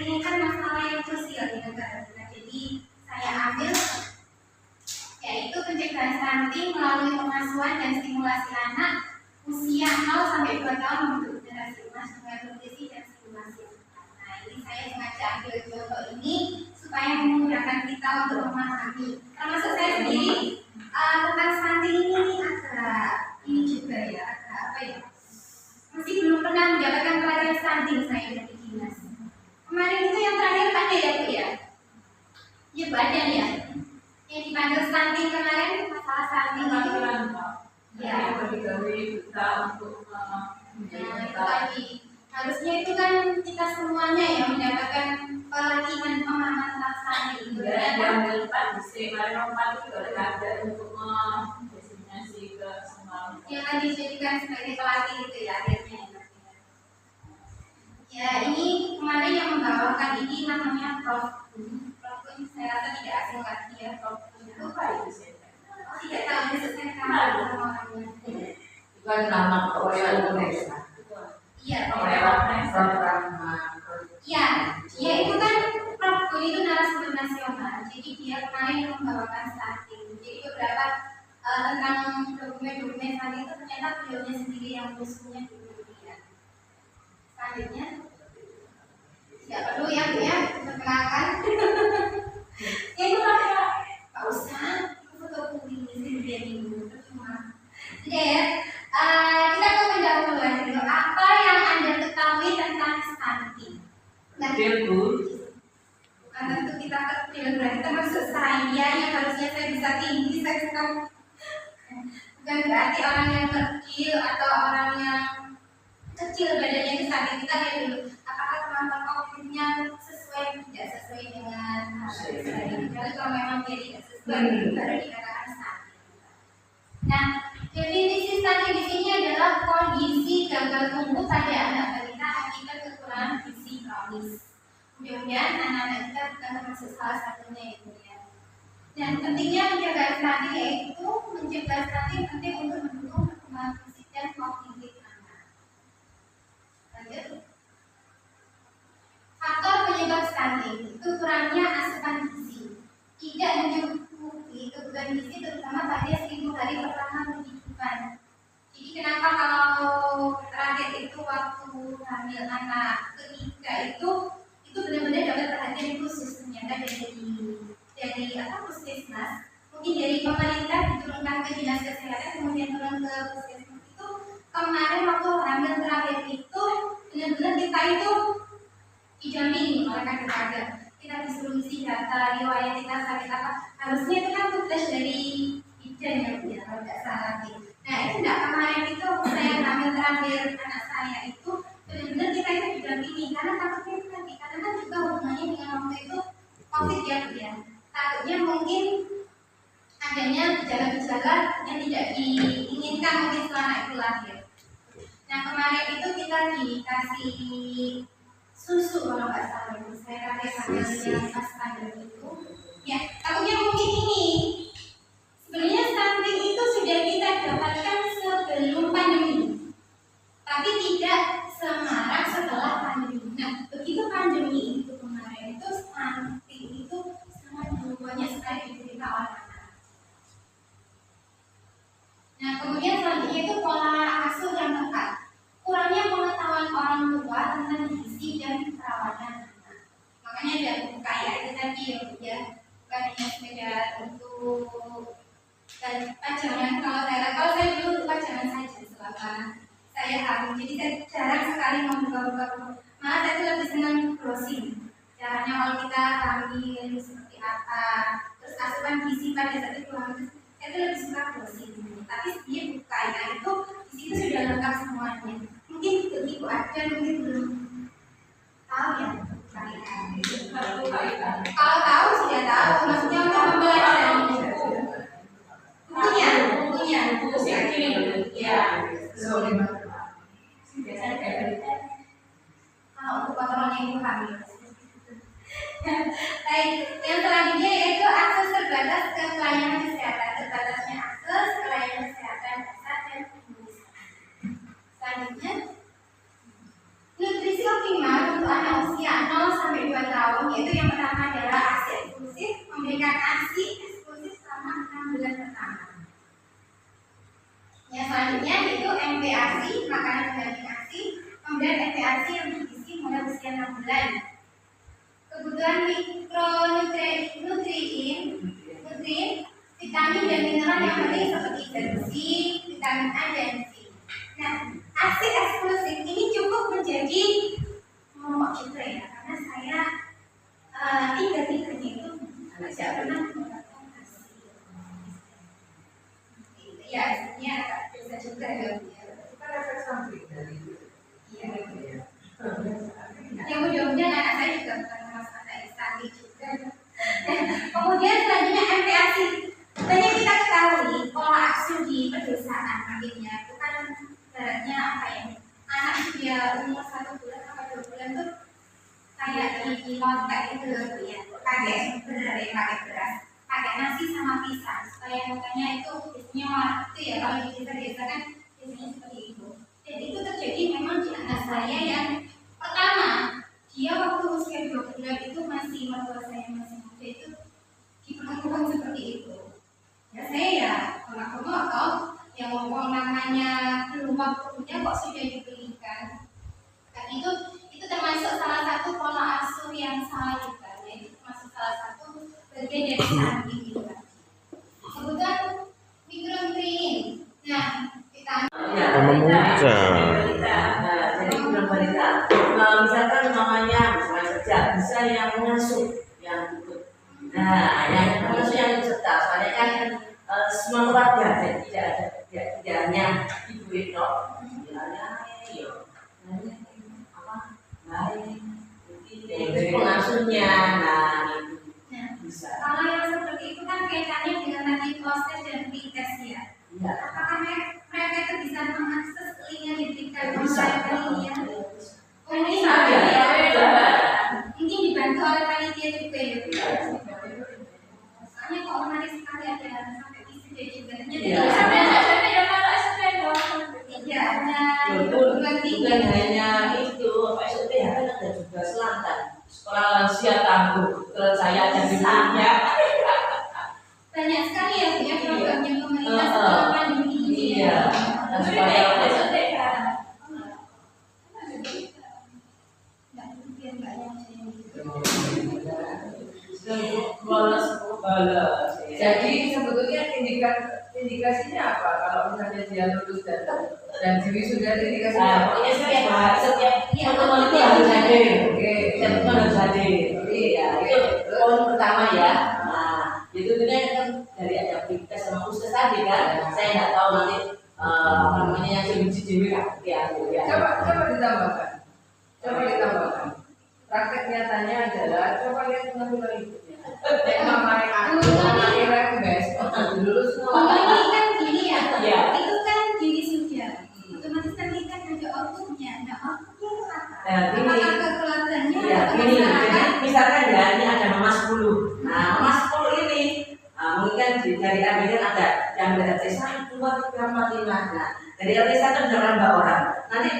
ini kan masalah yang sosial di negara kita. Jadi saya ambil yaitu pencegahan stunting melalui pengasuhan dan stimulasi anak usia 0 sampai 2 tahun untuk generasi emas dengan nutrisi dan stimulasi. Nah, ini saya sengaja ambil contoh ini supaya memudahkan kita untuk memahami. Termasuk saya sendiri tentang stunting ini agak ini juga ya, agak apa ya? Masih belum pernah mendapatkan pelatihan stunting saya dari dinas. Kemarin itu yang terakhir ada ya Bu ya? Ya Bu ada ya. Yang dipanggil stunting kemarin masalah stunting itu. Ya. Kita untuk tadi harusnya itu kan kita semuanya yang mendapatkan pelatihan pemahaman tentang stunting itu. Yang depan itu ada untuk destinasi ke semua. Yang dijadikan sebagai pelatih itu ya akhirnya. Ya ini kemarin yang membawakan ini namanya Prof. Saya rasa tidak asing lagi ya Prof. Itu Apa itu sih? tidak tahu maksudnya sama orangnya. Bukan nama Korea Indonesia. Iya, Iya, ya itu kan Prof. itu narasumber nasional. Jadi dia kemarin yang membawakan stunting. Jadi beberapa tentang dokumen-dokumen stunting itu ternyata beliaunya sendiri yang musuhnya di dunia. Selanjutnya, tidak perlu ya Bu ya, perkenalkan. Ya itu Pak usah, foto kuning sendirian ibu cuma. Jadi ya, kita ke pendahuluan dulu. Apa yang Anda ketahui tentang stunting? Bukan tentu kita kecil, berarti termasuk saya yang harusnya saya bisa tinggi, saya sekarang bukan berarti orang yang kecil atau orang yang kecil badannya itu stunting. Kita lihat dulu apakah kemampuan kognitifnya sesuai tidak sesuai dengan hal kalau memang dia tidak sesuai baru dikatakan stunting. Nah, definisi stunting di sini adalah kondisi gagal tumbuh pada anak balita akibat kekurangan gizi kronis. Mudah-mudahan anak-anak kita bukan termasuk salah satunya ya. Dan pentingnya mencegah stunting yaitu mencegah stunting penting untuk mendukung perkembangan fisik dan kognitif anak. Lanjut. Faktor penyebab stunting itu kurangnya asupan gizi, tidak mencukupi kebutuhan gizi terutama pada 1000 hari pertama kehidupan. Jadi kenapa kalau terakhir itu waktu hamil anak ketiga itu benar-benar dapat perhatian khusus ternyata dari puskesmas, mungkin dari pemerintah diturunkan ke dinas kesehatan kemudian turun ke puskesmas itu kemarin waktu hamil terakhir itu benar-benar kita itu didampingi oleh kakak-kakak. Kita disuruh isi data riwayat kita sakit apa, harusnya itu kan tugas dari bidan ya kalau tidak salah lagi. Nah itu enggak, kemarin itu saya hamil terakhir anak saya itu benar-benar kita itu didampingi karena takutnya itu tadi karena kan juga hubungannya dengan waktu itu COVID ya. Takutnya mungkin adanya gejala-gejala yang tidak diinginkan mungkin setelah anak itu lahir. Nah kemarin itu kita dikasih susu kalau nggak salah itu saya pakai sambil pas pandemi itu. Ya takutnya mungkin ini sebenarnya stunting itu sudah kita dapatkan sebelum pandemi, tapi tidak semarak setelah pandemi. Nah begitu pandemi itu kemarin itu stunting itu sangat banyak sekali diderita oleh anak. Nah kemudian selanjutnya itu pola asuh yang tepat, kurangnya pengetahuan orang tua tentang gizi dan perawatan anak. Makanya ada buku kayak itu tadi ya, bukan hanya sekedar untuk dan pajangan. Kalau saya dulu pajangan saja selama saya hamil, jadi saya jarang sekali membuka-buka buku. Malah saya tuh lebih senang browsing. Caranya kalau kita hamil seperti apa, terus asupan gizi pada saat itu hamil, saya tuh lebih suka browsing. Tapi dia buka ya itu di situ sudah lengkap semuanya. Mungkin begitu ada, mungkin belum tahu ya. Kalau tahu sudah tahu, maksudnya untuk mempelajari bukunya ya. Kalau untuk kontrolnya itu hamil. Baik, yang selanjutnya yaitu akses terbatas ke pelayanan kesehatan. Terbatasnya akses ke pelayanan kesehatan dasar dan imunisasi. Selanjutnya, nutrisi optimal untuk anak usia 0 sampai 2 kebutuhan nutrien, vitamin dan mineral yang penting seperti zat besi, vitamin A dan C. Nah, asid eksklusif ini cukup menjadi momok juga ya, karena saya tiga-tiganya itu tidak pernah mendapatkan asid. Ya, asidnya agak bisa juga ya. Kan efek samping dari itu. Iya. Ya mudah-mudahan anak saya juga bukan masalah istri juga. Kemudian selanjutnya MPASI. Banyak kita ketahui pola asuh di pedesaan akhirnya itu kan ibaratnya apa ya? Anak dia umur 1 bulan sampai 2 bulan tuh kayak di lontek itu ya, pakai beras, pakai beras, pakai nasi sama pisang supaya mukanya itu biasanya itu ya kalau di desa-desa kan biasanya seperti itu. Dan itu terjadi memang di anak saya yang pertama, dia waktu usia 2 bulan itu masih mertua saya masih muda itu diperlakukan seperti itu. Ya saya ya kalau atau yang ngomong namanya belum waktunya kok sudah dibelikan. Dan itu termasuk salah satu pola asuh yang salah juga. Ya, itu termasuk salah satu bagian dari stunting juga. Kemudian mikronutrien. Nah, vitamin. Jadi belum balita. Misalkan namanya misalnya saja bisa yang mengasuh yang ikut. Nah, yang mengasuh yang ikut serta. Soalnya kan semua keluarga jadi tidak hanya ibu itu, dari pengasuhnya. Nah, bisa. Kalau yang seperti itu kan kaitannya dengan tadi proses dan pretest ya. Iya. Apakah mereka itu bisa mengakses link yang diberikan Bisa. oleh panitia? Mungkin dibantu oleh panitia juga ya. Soalnya kok menarik sekali ada sampai isi juga. Jadi Iya. sampai tidak hanya Bukan hanya itu, Pak SPH kan ada juga Selatan, sekolah lansia tangguh, terus saya ada di dunia. banyak sekali ya punya program yang pemerintah setelah pandemi ini. Iya. Dan supaya Jadi sebetulnya indikasinya apa? Kalau misalnya dia lulus dan sudah indikasinya apa? pokoknya setiap pertemuan itu harus hadir. Oke. Setiap pertemuan harus hadir. Iya, itu poin pertama ya. Nah, itu kan dari ada aktivitas sama khusus tadi kan. Saya nggak tahu nanti apa namanya yang sendiri ya. Coba ditambahkan. Praktek nyatanya adalah coba lihat penampilan ibunya. Mama rembes, dulu Kalau ini kan gini ya, Iya. itu kan diri sudah. Otomatis kan kita ada outputnya. Nah, outputnya itu apa? Nah, gini. Apakah ke keluarganya Ya, atau gini, masyarakat? jadi misalkan ya ini ada mama 10. Nah, mama 10 ini mungkin kan dari ambil ada yang dari RT 1, 2, 3, 4, 5. Nah, dari RT 1 ada berapa orang? Nanti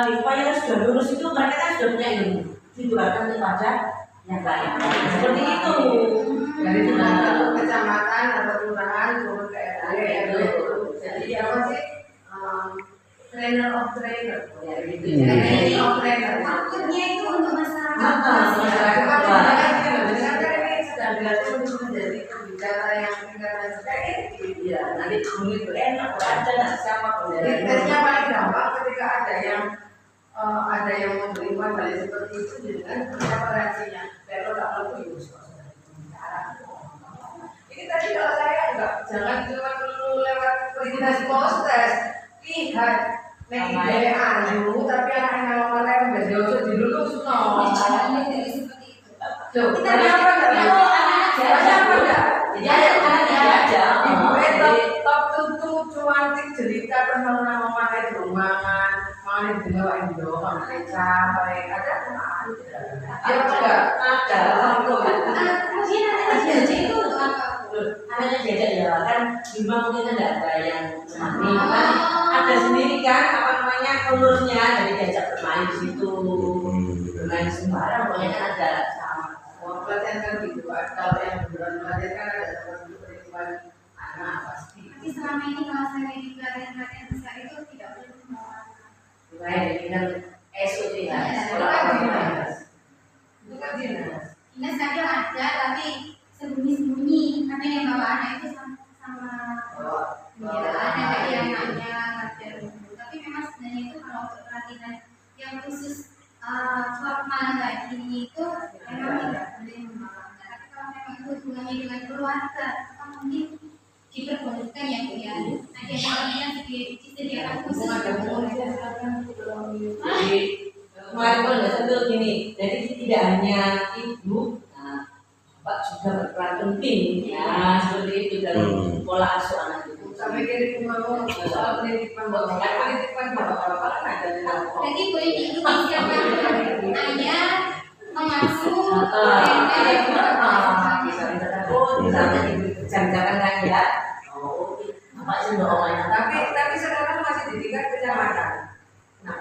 di upaya yang sudah lulus itu mereka kan sudah punya ilmu, ditularkan kepada yang lain. Seperti itu. dari kecamatan atau kelurahan turun ke RT itu. Jadi apa sih? Trainer of trainer. Ya, gitu. Training of trainer. Outputnya itu untuk masyarakat. Masyarakat Wah. ini sedang dilatih untuk menjadi pembicara yang tingkatan sedikit. Iya, nanti bunyi itu enak, ada nggak siapa pembelajaran. Tesnya paling gampang ketika ada yang menerima hal seperti itu dengan apa reaksinya. Kalau tak perlu ini tadi kalau saya enggak, jangan cuma perlu lewat presentasi poster, lihat ide ayu, tapi anaknya mau lembes, jauh sedih dulu semua. Tuh, kenapa enggak? Kenapa enggak? Jadi ada aja. Ibu top tutu cuantik cerita tentang nama mana di ruangan, mana di bawah Indo, mana capek, ada Ada. Kemudian anak jajan itu untuk apa? Anaknya diajak ya kan di rumah mungkin kan ada yang bermain kan ada sendiri kan apa namanya keluarnya jadi diajak bermain di situ bermain sembarang pokoknya kan ada sama pelatihan kan gitu, kalau yang beneran pelatihan kan ada teman perempuan anak pasti. Tapi selama ini kalau saya di pelatihan besar itu tidak boleh membawa anak. bermain ini kan SOT kan Itu sekolah kan orang dinas. Itu kan dinas. anak itu sama ya ada kayak anaknya ngajar dulu. Tapi memang sebenarnya itu kalau untuk pelatihan yang khusus formal kayak gini itu memang tidak boleh membawa. Tapi kalau memang itu hubungannya dengan keluarga, maka mungkin diperbolehkan ya Bu ya. Ada yang disediakan khusus. Jadi kemarin kalau nggak sentuh gini, jadi tidak hanya ibu, nah, Bapak juga berperan penting, ya seperti itu dalam pola asuh anak itu. Sampai kiri mau soal penitipan bapak, penitipan bapak kan ada di dalam. Jadi boleh diikuti siapa ayah mengasuh Bisa misalnya jam-jaman kan ya. Oh, Bapak sih doanya. Tapi sekarang masih di tingkat kecamatan. Nah,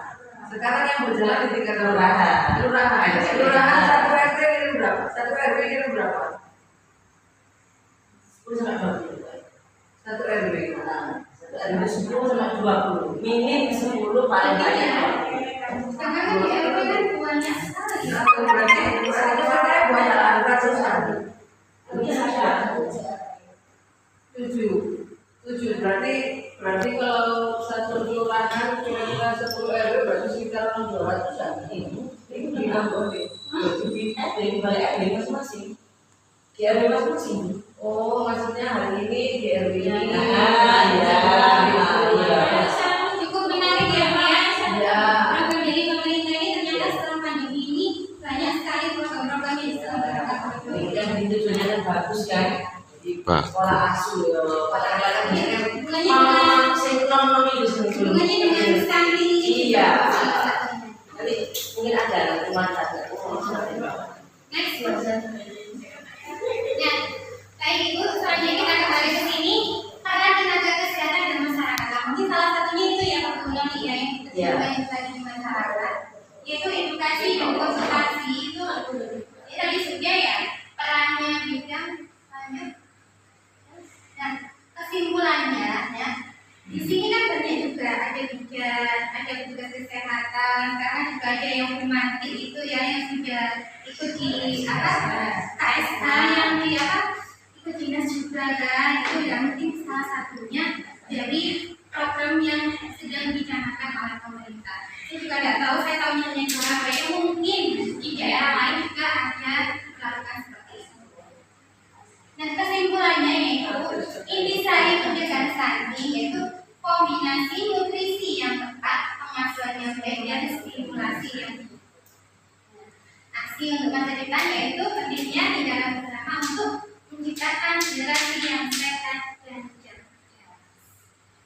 sekarang yang berjalan di tingkat Kelurahan. Kelurahan satu RT ini berapa? Satu RW ini berapa? 10 sampai 20. Satu RW. Satu RW 10 sampai 20. Minim 10 paling banyak. karena kan di RW kan banyak sekali. Nah, berarti sebenarnya banyak ratusan. Tujuh. Berarti kalau satu kelurahan kira-kira 10 RW berarti sekitar 200-an. Ini gimana boleh? Di balik RW masing-masing. Di RW masing-masing. Oh, maksudnya hari ini di RW ini. Cukup menarik ya Pak ya. Ya. Program dari pemerintah ini ternyata setelah pandemi ini banyak sekali program-program yang diselenggarakan oleh pemerintah. Yang tujuannya kan bagus kan. Di sekolah asuh ya. Kadang-kadang Hubungannya nom itu sebetulnya. hubungannya dengan stunting ini Iya. juga salah satunya. Nanti mungkin ada teman ada. Next. Nah, baik Ibu, selanjutnya kita kembali ke sini karena tenaga kesehatan dan masyarakat. Nah, mungkin salah satunya itu ya Pak Gulung ya yang kita coba tadi di masyarakat, yaitu edukasi dan konsultasi itu tadi sudah ya perannya bidang banyak. Nah, kesimpulannya ya di sini kan banyak juga ada bidan, ada petugas kesehatan, karena juga ada yang humantik itu ya yang sudah ikut di KSH yang di ikut dinas juga kan itu yang mungkin salah satunya dari program yang sedang dicanangkan oleh pemerintah. Saya juga nggak tahu, saya tahu hanya di Surabaya, mungkin di daerah lain juga ada melakukan seperti itu. Nah, kesimpulannya yaitu intisari pencegahan stunting yaitu kombinasi nutrisi yang tepat, pengasuhan yang baik dan stimulasi yang tinggi. Aksi untuk masa depan yaitu pentingnya di dalam bersama untuk menciptakan generasi yang sehat dan cerdas.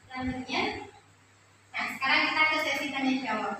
Selanjutnya, nah sekarang kita ke sesi tanya jawab.